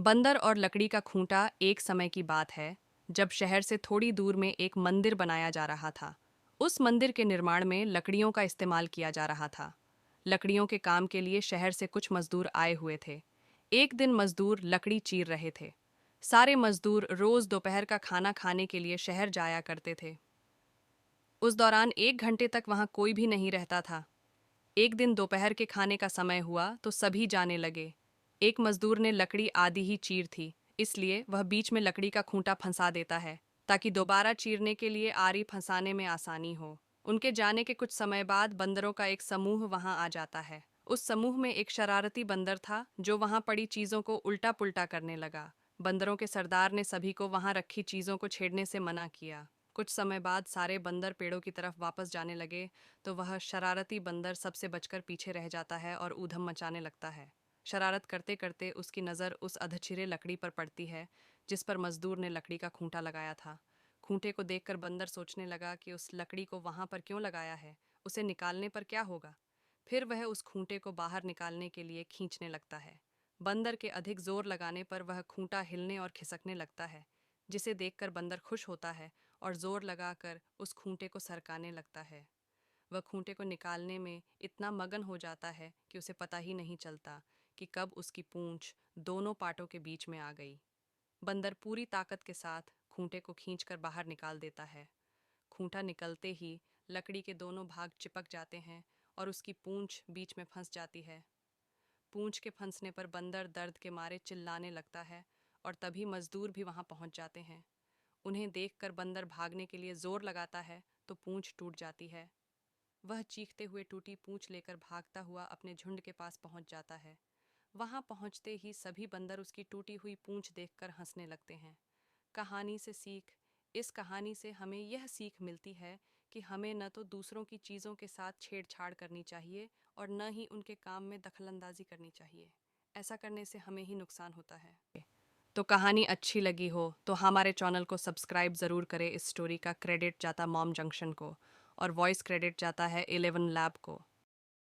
बंदर और लकड़ी का खूंटा। एक समय की बात है जब शहर से थोड़ी दूर में एक मंदिर बनाया जा रहा था। उस मंदिर के निर्माण में लकड़ियों का इस्तेमाल किया जा रहा था। लकड़ियों के काम के लिए शहर से कुछ मजदूर आए हुए थे। एक दिन मजदूर लकड़ी चीर रहे थे। सारे मजदूर रोज दोपहर का खाना खाने के लिए शहर जाया करते थे। उस दौरान 1 घंटे तक वहां कोई भी नहीं रहता था। एक दिन दोपहर के खाने का समय हुआ तो सभी जाने लगे। एक मजदूर ने लकड़ी आधी ही चीर थी, इसलिए वह बीच में लकड़ी का खूंटा फंसा देता है ताकि दोबारा चीरने के लिए आरी फंसाने में आसानी हो। उनके जाने के कुछ समय बाद बंदरों का एक समूह वहां आ जाता है। उस समूह में एक शरारती बंदर था जो वहां पड़ी चीजों को उल्टा पुल्टा करने लगा। बंदरों के सरदार ने सभी को वहां रखी चीजों को छेड़ने से मना किया। कुछ समय बाद सारे बंदर पेड़ों की तरफ वापस जाने लगे तो वह शरारती बंदर सबसे बचकर पीछे रह जाता है और ऊधम मचाने लगता है। शरारत करते करते उसकी नज़र उस अधछिरे लकड़ी पर पड़ती है जिस पर मजदूर ने लकड़ी का खूंटा लगाया था। खूंटे को देखकर बंदर सोचने लगा कि उस लकड़ी को वहां पर क्यों लगाया है, उसे निकालने पर क्या होगा। फिर वह उस खूंटे को बाहर निकालने के लिए खींचने लगता है। बंदर के अधिक जोर लगाने पर वह खूंटा हिलने और खिसकने लगता है, जिसे देखकर बंदर खुश होता है और जोर लगाकर उस खूंटे को सरकाने लगता है। वह खूंटे को निकालने में इतना मगन हो जाता है कि उसे पता ही नहीं चलता कि कब उसकी पूंछ दोनों पाटों के बीच में आ गई। बंदर पूरी ताकत के साथ खूंटे को खींचकर बाहर निकाल देता है। खूंटा निकलते ही लकड़ी के दोनों भाग चिपक जाते हैं और उसकी पूंछ बीच में फंस जाती है। पूंछ के फंसने पर बंदर दर्द के मारे चिल्लाने लगता है और तभी मजदूर भी वहां पहुंच जाते हैं। उन्हें देखकर बंदर भागने के लिए जोर लगाता है तो पूंछ टूट जाती है। वह चीखते हुए टूटी पूंछ लेकर भागता हुआ अपने झुंड के पास पहुंच जाता है। वहां पहुंचते ही सभी बंदर उसकी टूटी हुई पूंछ देखकर हंसने लगते हैं। कहानी से सीख। इस कहानी से हमें यह सीख मिलती है कि हमें न तो दूसरों की चीज़ों के साथ छेड़छाड़ करनी चाहिए और न ही उनके काम में दखलंदाजी करनी चाहिए। ऐसा करने से हमें ही नुकसान होता है। तो कहानी अच्छी लगी हो तो हमारे चैनल को सब्सक्राइब ज़रूर करें। इस स्टोरी का क्रेडिट जाता मॉम जंक्शन को और वॉइस क्रेडिट जाता है 11 लैब को।